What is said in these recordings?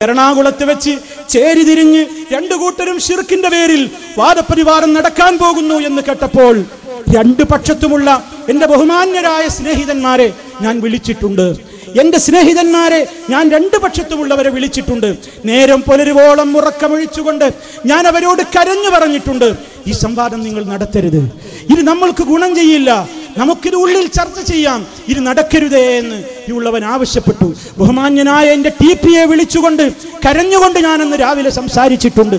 എറണാകുളത്ത് വെച്ച് ചേരിതിരിഞ്ഞ് രണ്ടു കൂട്ടരും ശിർക്കിന്റെ പേരിൽ വാദപരിവാരം നടക്കാൻ പോകുന്നു എന്ന് കേട്ടപ്പോൾ രണ്ടു പക്ഷത്തുമുള്ള എന്റെ ബഹുമാന്യരായ സ്നേഹിതന്മാരെ ഞാൻ വിളിച്ചിട്ടുണ്ട്. എന്റെ സ്നേഹിതന്മാരെ ഞാൻ രണ്ടു പക്ഷത്തുമുള്ളവരെ വിളിച്ചിട്ടുണ്ട്. നേരം പുലരുവോളം ഉറക്കമൊഴിച്ചുകൊണ്ട് ഞാൻ അവരോട് കരഞ്ഞു പറഞ്ഞിട്ടുണ്ട്, ഈ സംവാദം നിങ്ങൾ നടത്തരുത്, ഇത് നമ്മൾക്ക് ഗുണം ചെയ്യില്ല, നമുക്കിത് ഉള്ളിൽ ചർച്ച ചെയ്യാം, ഇത് നടക്കരുതേ എന്ന് ഉള്ളവൻ ആവശ്യപ്പെട്ടു. ബഹുമാന്യനായ എന്റെ TP-യെ വിളിച്ചുകൊണ്ട് കരഞ്ഞുകൊണ്ട് ഞാൻ അന്ന് രാവിലെ സംസാരിച്ചിട്ടുണ്ട്.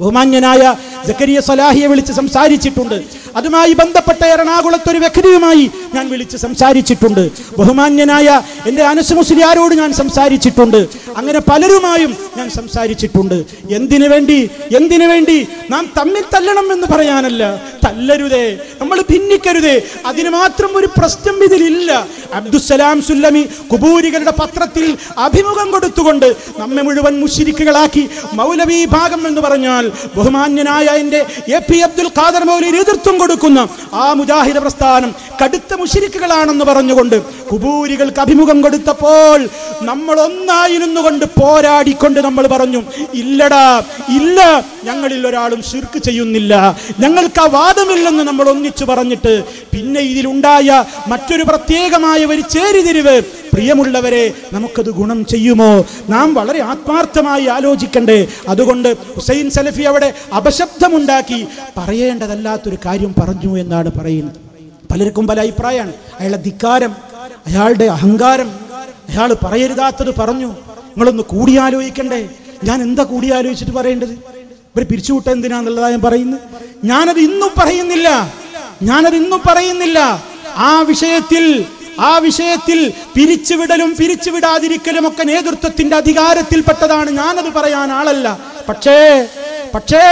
ബഹുമാന്യനായ സക്കരിയ സലാഹിയെ വിളിച്ച് സംസാരിച്ചിട്ടുണ്ട്. അതുമായി ബന്ധപ്പെട്ട എറണാകുളത്ത് ഒരു വ്യക്തിയുമായി ഞാൻ വിളിച്ച് സംസാരിച്ചിട്ടുണ്ട്. ബഹുമാന്യനായ എന്റെ അനസ് മുസ്ലിയാരോട് ഞാൻ സംസാരിച്ചിട്ടുണ്ട്. അങ്ങനെ പലരുമായും ഞാൻ സംസാരിച്ചിട്ടുണ്ട്. എന്തിനു വേണ്ടി നാം തമ്മിൽ തല്ലണം എന്ന് പറയാനല്ല, തല്ലരുതേ, നമ്മൾ ഭിന്നിക്കരുതേ, അതിന് മാത്രം ഒരു പ്രശ്നം ഇതിലില്ല. അബ്ദുസ്സലാം സുല്ലമി കുബൂരികളുടെ പത്രത്തിൽ അഭിമുഖം കൊടുത്തുകൊണ്ട് നമ്മെ മുഴുവൻ മുശ്രിക്കുകളാക്കി. മൗലവി ഭാഗം എന്ന് പറഞ്ഞാൽ ബഹുമാന്യനായ എന്റെ AP അബ്ദുൽ ഖാദർ മൗലവി നേതൃത്വം കൊടുക്കുന്ന ആ മുജാഹിദ് പ്രസ്ഥാനം കടുത്ത മുശ്രിക്കുകളാണെന്ന് പറഞ്ഞുകൊണ്ട് കുബൂരികൾക്ക് അഭിമുഖം കൊടുത്തപ്പോൾ നമ്മൾ ഒന്നായിരുന്നു കൊണ്ട് പോരാടിക്കൊണ്ട് നമ്മൾ പറഞ്ഞു, ഇല്ലടാ ഇല്ല, ഞങ്ങളിൽ ഒരാളും ശിർക്ക് ചെയ്യുന്നില്ല, ഞങ്ങൾക്ക് ആ വാദമില്ലെന്ന് നമ്മൾ ഒന്നിച്ചു പറഞ്ഞിട്ട് പിന്നെ ഇതിലുണ്ടായ മറ്റൊരു പ്രത്യേകമായ ഒരു ചേരിതിരിവ്, പ്രിയമുള്ളവരെ, നമുക്കത് ഗുണം ചെയ്യുമോ? നാം വളരെ ആത്മാർത്ഥമായി ആലോചിക്കണ്ടേ? അതുകൊണ്ട് ഹുസൈൻ സലഫി അവിടെ അപശബ്ദമുണ്ടാക്കി പറയേണ്ടതല്ലാത്തൊരു കാര്യം പറഞ്ഞു എന്നാണ് പറയുന്നത്. പലർക്കും പല അഭിപ്രായമാണ്. അയാളുടെ ധിക്കാരം, അയാളുടെ അഹങ്കാരം, അയാൾ പറയരുതാത്തത് പറഞ്ഞു. നിങ്ങളൊന്ന് കൂടിയാലോചിക്കണ്ടേ? ഞാൻ എന്താ കൂടിയാലോചിച്ചിട്ട് പറയേണ്ടത്? ഇവർ പിരിച്ചുവിട്ട എന്തിനാന്നുള്ളതാ ഞാൻ പറയുന്നത്. ഞാനത് ഇന്നും പറയുന്നില്ല. ആ വിഷയത്തിൽ പിരിച്ചുവിടലും പിരിച്ചുവിടാതിരിക്കലും ഒക്കെ നേതൃത്വത്തിന്റെ അധികാരത്തിൽപ്പെട്ടതാണ്. ഞാനത് പറയാൻ ആളല്ല. പക്ഷേ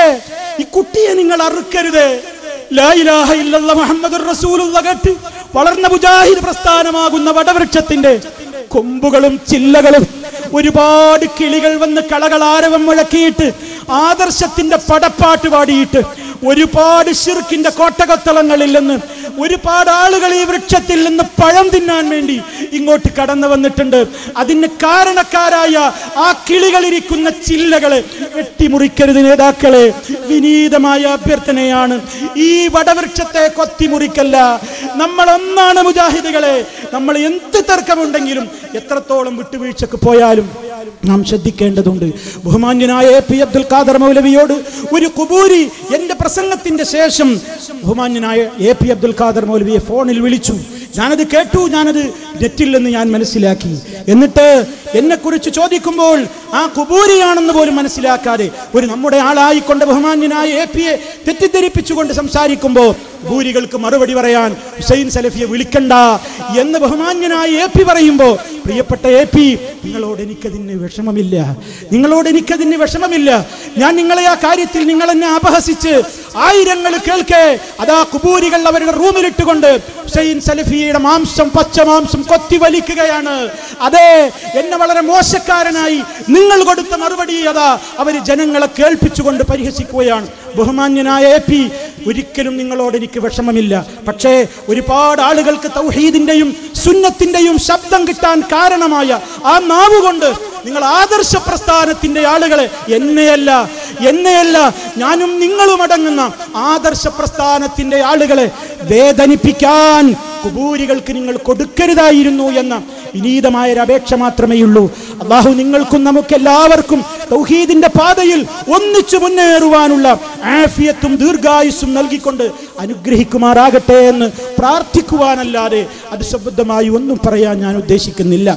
ഈ കുട്ടിയെ നിങ്ങൾ അറുക്കരുത്. ലാ ഇലാഹ ഇല്ലല്ലാഹ് മുഹമ്മദുർ റസൂലുള്ളാഹ് കേട്ട് വളർന്ന മുജാഹിദ് പ്രസ്ഥാനമാകുന്ന വടവൃക്ഷത്തിന്റെ കൊമ്പുകളും ചില്ലകളും ഒരുപാട് കിളികൾ വന്ന് കളകളാരവം മുഴക്കിയിട്ട് ആദർശത്തിന്റെ പടപ്പാട്ട് പാടിയിട്ട് ഒരുപാട് ശിർക്കിന്റെ കോട്ടകത്തളങ്ങളിൽ നിന്ന് ഒരുപാട് ആളുകൾ ഈ വൃക്ഷത്തിൽ നിന്ന് പഴം തിന്നാൻ വേണ്ടി ഇങ്ങോട്ട് കടന്നു വന്നിട്ടുണ്ട്. അതിന് കാരണക്കാരായ ആ കിളികളിരിക്കുന്ന ചില്ലകളെ വെട്ടിമുറിക്കരുത് നേതാക്കളെ. വിനീതമായ അഭ്യർത്ഥനയാണ്. ഈ വടവൃക്ഷത്തെ കൊത്തിമുറിക്കല്ല. നമ്മൾ ഒന്നാണ് മുജാഹിദുകളെ. നമ്മൾ എന്ത് തർക്കമുണ്ടെങ്കിലും എത്രത്തോളം വിട്ടുവീഴ്ചക്ക് പോയാലും നാം ശ്രദ്ധിക്കേണ്ടതുണ്ട്. ബഹുമാന്യനായ AP അബ്ദുൽ ഖാദർ മൗലവിയോട് ഒരു കുബൂരി എന്റെ പ്രസംഗത്തിന്റെ ശേഷം ബഹുമാന്യനായ AP അബ്ദുൽ ഖാദർ മൗലവിയെ ഫോണിൽ വിളിച്ചു. ഞാനത് കേട്ടു, ഞാനത് നെറ്റിൽ നിന്ന് ഞാൻ മനസ്സിലാക്കി. എന്നിട്ട് എന്നെക്കുറിച്ച് ചോദിക്കുമ്പോൾ ആ കുബൂരിയാണെന്ന് പോലും മനസ്സിലാക്കാതെ ഒരു നമ്മുടെ ആളായിക്കൊണ്ട് ബഹുമാന്യനായ AP-യെ തെറ്റിദ്ധരിപ്പിച്ചുകൊണ്ട് സംസാരിക്കുമ്പോൾ ഭൂരികൾക്ക് മറുപടി പറയാൻ ഹുസൈൻ സലഫിയെ വിളിക്കണ്ട എന്ന് ബഹുമാന്യനായ AP പറയുമ്പോൾ, പ്രിയപ്പെട്ട AP, നിങ്ങളോട് എനിക്കതിന് വിഷമമില്ല. ഞാൻ നിങ്ങളെ ആ കാര്യത്തിൽ നിങ്ങൾ എന്നെ അപഹസിച്ച് ആയിരങ്ങൾ കേൾക്കെ അതാ കുബൂരികൾ അവരുടെ റൂമിലിട്ടുകൊണ്ട് ഹുസൈൻ സലഫിയുടെ പച്ചമാംസം കൊത്തി വലിക്കുകയാണ്. അതെ, എന്നെ വളരെ മോശക്കാരനായി നിങ്ങൾ കൊടുത്ത മറുപടി അതാ അവര് ജനങ്ങളെ കേൾപ്പിച്ചുകൊണ്ട് പരിഹസിക്കുകയാണ്. ബഹുമാന്യനായ AP, ഒരിക്കലും നിങ്ങളോട് എനിക്ക് വിഷമമില്ല. പക്ഷേ ഒരുപാട് ആളുകൾക്ക് തൗഹീദിന്റെയും സുന്നത്തിന്റെയും ശബ്ദം കിട്ടാൻ കാരണമായ ആ നാവ് കൊണ്ട് നിങ്ങൾ ആദർശ പ്രസ്ഥാനത്തിന്റെ ആളുകളെ, എന്നെയല്ല ഞാനും നിങ്ങളും അടങ്ങുന്ന ആദർശ പ്രസ്ഥാനത്തിന്റെ ആളുകളെ വേദനിപ്പിക്കാൻ കുബൂരികൾക്ക് നിങ്ങൾ കൊടുക്കരുതായിരുന്നു എന്ന വിനീതമായ ഒരു അപേക്ഷ മാത്രമേ ഉള്ളൂ. അല്ലാഹു നിങ്ങൾക്കും നമുക്കെല്ലാവർക്കും തൗഹീദിന്റെ പാതയിൽ ഒന്നിച്ചു മുന്നേറുവാനുള്ള ആഫിയത്തും ദീർഘായുസ്സും നൽകിക്കൊണ്ട് അനുഗ്രഹിക്കുമാറാകട്ടെ എന്ന് പ്രാർത്ഥിക്കുവാനല്ലാതെ അത് ശബ്ദമായി ഒന്നും പറയാൻ ഞാൻ ഉദ്ദേശിക്കുന്നില്ല.